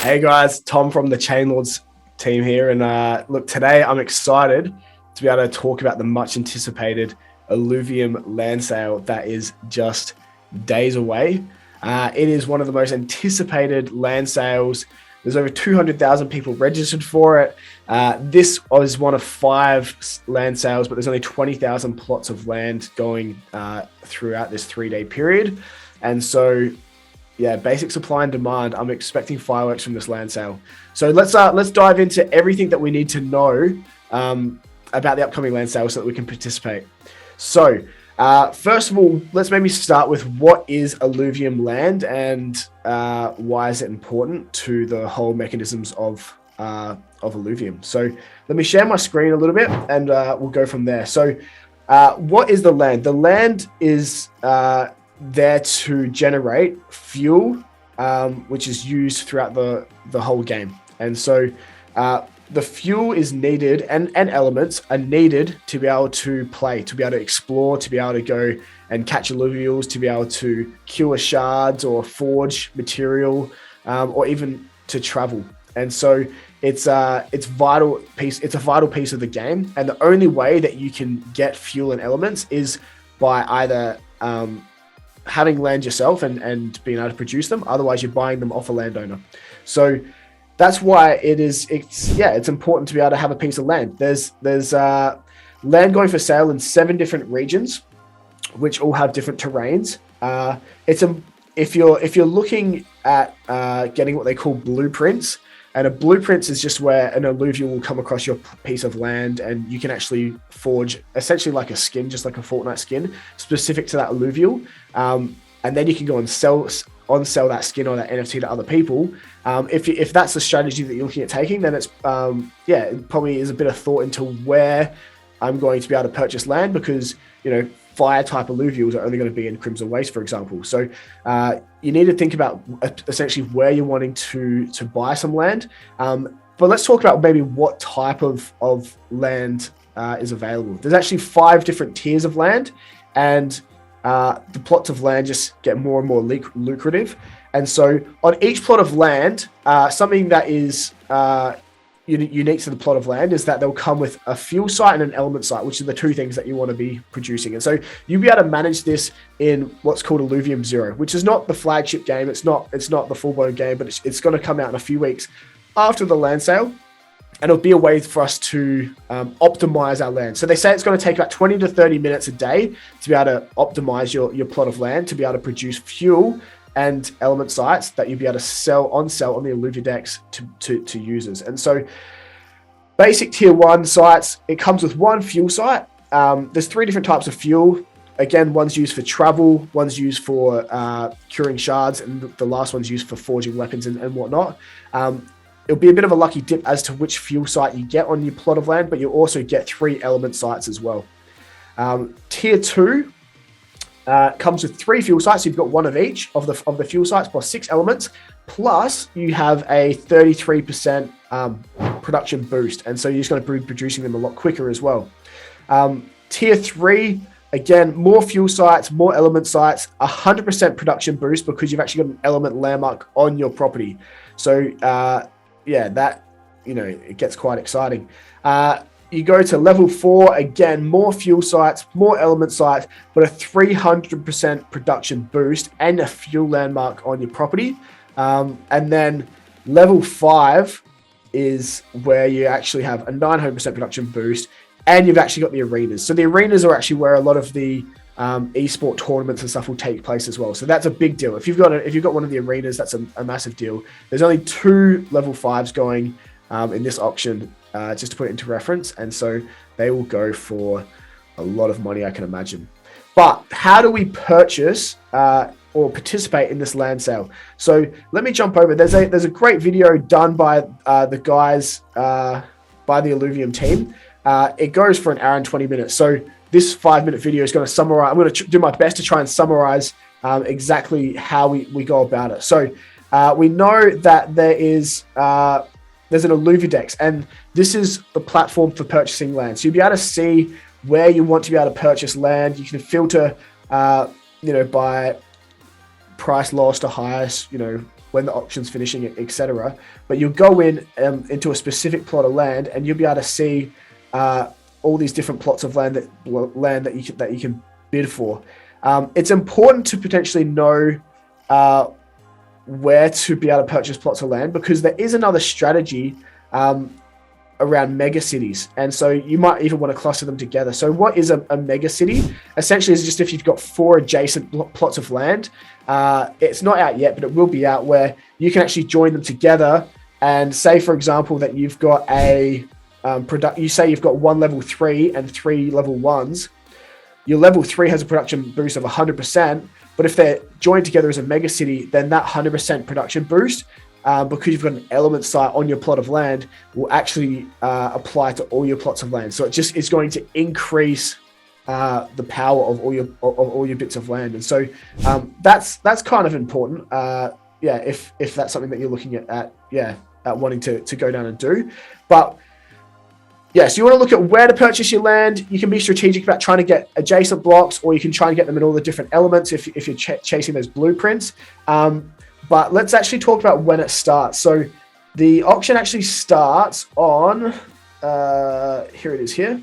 Hey guys, Tom from the Chain Lords team here. And look, today I'm excited to be able to talk about the much anticipated Illuvium Land Sale that is just days away. It is one of the most anticipated land sales. There's over 200,000 people registered for it. This is one of 5 land sales, but there's only 20,000 plots of land going throughout this 3-day period. And so, yeah, basic supply and demand. I'm expecting fireworks from this land sale. So let's dive into everything that we need to know about the upcoming land sale so that we can participate. So first of all, let's maybe start with what is Illuvium Land and why is it important to the whole mechanisms of Illuvium. So let me share my screen a little bit and we'll go from there. So what is the land? The land is there to generate fuel, which is used throughout the whole game. And so the fuel is needed and elements are needed to be able to play, to be able to explore, to be able to go and catch alluvials, to be able to cure shards or forge material, or even to travel. And so it's a vital piece of the game. And the only way that you can get fuel and elements is by either having land yourself and being able to produce them. Otherwise, you're buying them off a landowner. So that's why it's important to be able to have a piece of land. There's land going for sale in 7 different regions, which all have different terrains. If you're looking at getting what they call blueprints, and a blueprint is just where an alluvial will come across your piece of land and you can actually forge essentially like a skin, just like a Fortnite skin, specific to that alluvial. And then you can go and sell that skin or that NFT to other people. If that's the strategy that you're looking at taking, then it's it probably is a bit of thought into where I'm going to be able to purchase land, because fire type alluvials are only going to be in Crimson Waste, for example. So you need to think about essentially where you're wanting to buy some land. But let's talk about maybe what type of land is available. There's actually 5 different tiers of land, and the plots of land just get more and more lucrative. And so on each plot of land, something that is unique to the plot of land is that they'll come with a fuel site and an element site, which are the 2 things that you want to be producing. And so you'll be able to manage this in what's called Illuvium 0, which is not the flagship game. It's not the full-blown game, but it's going to come out in a few weeks after the land sale. And it'll be a way for us to optimize our land. So they say it's going to take about 20 to 30 minutes a day to be able to optimize your plot of land, to be able to produce fuel and element sites that you'll be able to sell on the Illuvia decks to users. And so basic tier 1 sites, it comes with 1 fuel site. There's 3 different types of fuel. Again, one's used for travel, one's used for curing shards, and the last one's used for forging weapons and whatnot. It'll be a bit of a lucky dip as to which fuel site you get on your plot of land, but you'll also get 3 element sites as well. Tier 2 comes with 3 fuel sites. So you've got 1 of each of the fuel sites plus 6 elements, plus you have a 33% production boost. And so you're just going to be producing them a lot quicker as well. Tier 3, again, more fuel sites, more element sites, 100% production boost because you've actually got an element landmark on your property. So it gets quite exciting. You go to level 4, again, more fuel sites, more element sites, but a 300% production boost and a fuel landmark on your property. And then level 5 is where you actually have a 900% production boost, and you've actually got the arenas. So the arenas are actually where a lot of the esport tournaments and stuff will take place as well. So that's a big deal. If you've got one of the arenas, that's a massive deal. There's only 2 level 5s going in this auction, just to put it into reference. And so they will go for a lot of money, I can imagine. But how do we purchase or participate in this land sale? So let me jump over. There's a great video done by the guys, by the Illuvium team. It goes for 1 hour and 20 minutes. So this 5-minute video is going to summarize. I'm going to do my best to try and summarize exactly how we go about it. So we know that there's an Illuvia Dex, and this is the platform for purchasing land. So you'll be able to see where you want to be able to purchase land. You can filter, by price lowest to highest, when the auction's finishing, etc. But you'll go in into a specific plot of land, and you'll be able to see all these different plots of land that you can bid for. It's important to potentially know where to be able to purchase plots of land, because there is another strategy around mega cities, and so you might even want to cluster them together. So what is a mega city? Essentially is just if you've got 4 adjacent plots of land. It's not out yet, but it will be out, where you can actually join them together. And say, for example, that you've got a you say you've got 1 level 3 and 3 level 1s. Your level 3 has a production boost of 100%, but if they're joined together as a mega city, then that 100% production boost, because you've got an element site on your plot of land, will actually apply to all your plots of land. So it just is going to increase the power of all your bits of land. And so that's kind of important. If that's something that you're looking at wanting to go down and do. But yeah, so you want to look at where to purchase your land. You can be strategic about trying to get adjacent blocks, or you can try and get them in all the different elements if you're chasing those blueprints. But let's actually talk about when it starts. So the auction actually starts on, here it is here.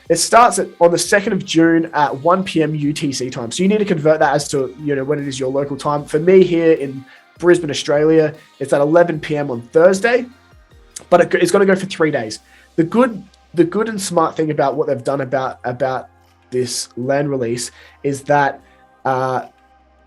It starts on the 2nd of June at 1 p.m. UTC time. So you need to convert that as to, when it is your local time. For me here in Brisbane, Australia, it's at 11 p.m. on Thursday, but it's going to go for 3 days. The good and smart thing about what they've done about this land release is that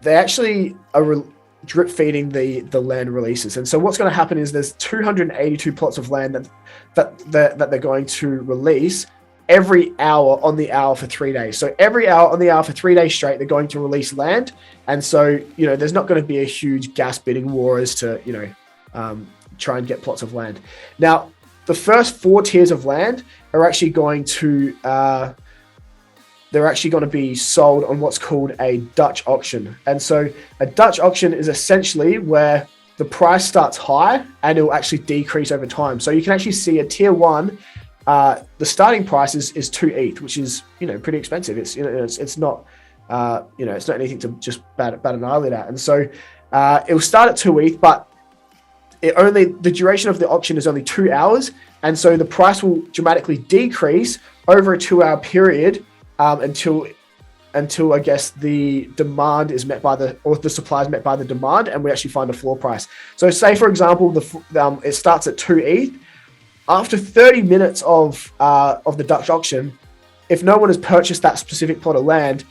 they actually are drip feeding the land releases. And so what's going to happen is there's 282 plots of land that they're going to release every hour on the hour for 3 days. So every hour on the hour for 3 days straight, they're going to release land. And so, there's not going to be a huge gas bidding war as to, try and get plots of land. Now, the first 4 tiers of land are actually going to, be sold on what's called a Dutch auction. And so a Dutch auction is essentially where the price starts high and it will actually decrease over time. So you can actually see a tier 1, the starting price is 2 ETH, which is, pretty expensive. It's, it's not anything to just bat an eyelid at. And so it will start at 2 ETH, but the duration of the auction is only 2 hours. And so the price will dramatically decrease over a 2-hour period until I guess the demand is met by the supply is met by the demand, and we actually find a floor price. So say, for example, it starts at 2 ETH. After 30 minutes of the Dutch auction, if no one has purchased that specific plot of land,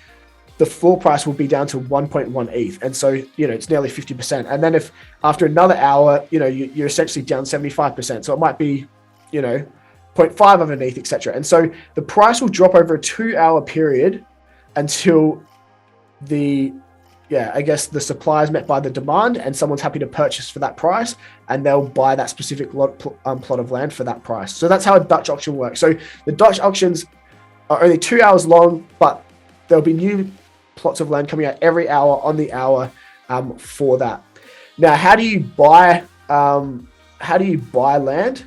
the floor price will be down to 1.1 ETH. And so, it's nearly 50%. And then if after another hour, you're essentially down 75%. So it might be, 0.5 of an ETH, etc. And so the price will drop over a 2-hour period until the supply is met by the demand and someone's happy to purchase for that price, and they'll buy that specific plot of land for that price. So that's how a Dutch auction works. So the Dutch auctions are only 2 hours long, but there'll be new plots of land coming out every hour on the hour for that. Now, how do you buy land?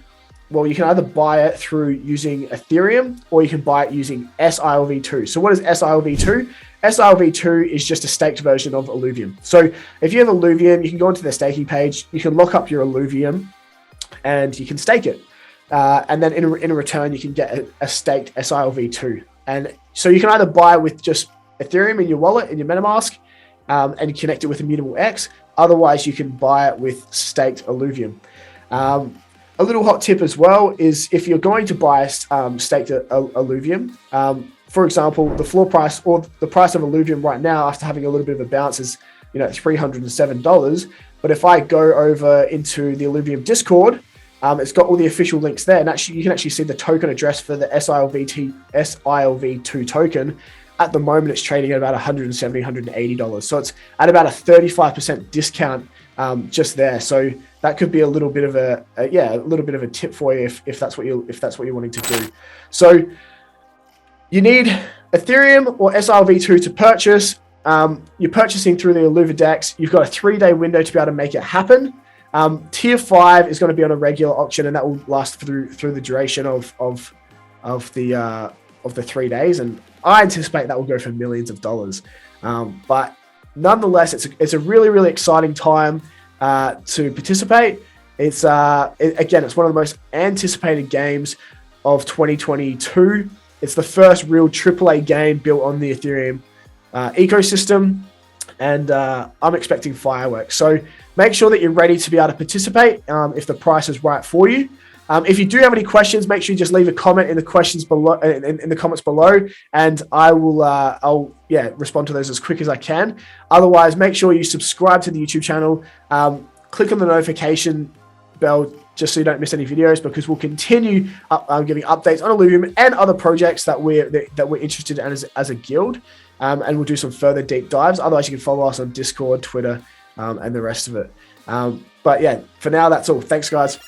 Well, you can either buy it through using Ethereum, or you can buy it using SILV2. So what is SILV2? SILV2 is just a staked version of Illuvium. So if you have Illuvium, you can go onto their staking page, you can lock up your Illuvium, and you can stake it. And then in return, you can get a staked SILV2. And so you can either buy with just Ethereum in your wallet, in your MetaMask, and connect it with Immutable X. Otherwise, you can buy it with staked Illuvium. A little hot tip as well is if you're going to buy staked Illuvium, for example, the floor price or the price of Illuvium right now, after having a little bit of a bounce, is $307. But if I go over into the Illuvium Discord, it's got all the official links there, and actually you can actually see the token address for the SILV2 token. At the moment, it's trading at about $170, $180. So it's at about a 35% discount just there. So that could be a little bit of a tip for you if that's what you're wanting to do. So you need Ethereum or SILV2 to purchase. You're purchasing through the Illuvidex. You've got a 3-day window to be able to make it happen. Tier 5 is going to be on a regular auction, and that will last through the duration of the 3 days. And I anticipate that will go for millions of dollars. But nonetheless, it's a really, really exciting time. to participate. It's again, it's one of the most anticipated games of 2022. It's the first real AAA game built on the Ethereum ecosystem, and I'm expecting fireworks. So make sure that you're ready to be able to participate if the price is right for you. If you do have any questions, make sure you just leave a comment in the questions below, in the comments below, and I will I'll respond to those as quick as I can. Otherwise, make sure you subscribe to the YouTube channel. Click on the notification bell just so you don't miss any videos, because we'll continue giving updates on Illuvium and other projects that we're interested in as a guild, and we'll do some further deep dives. Otherwise, you can follow us on Discord, Twitter, and the rest of it. But yeah, for now, that's all. Thanks, guys.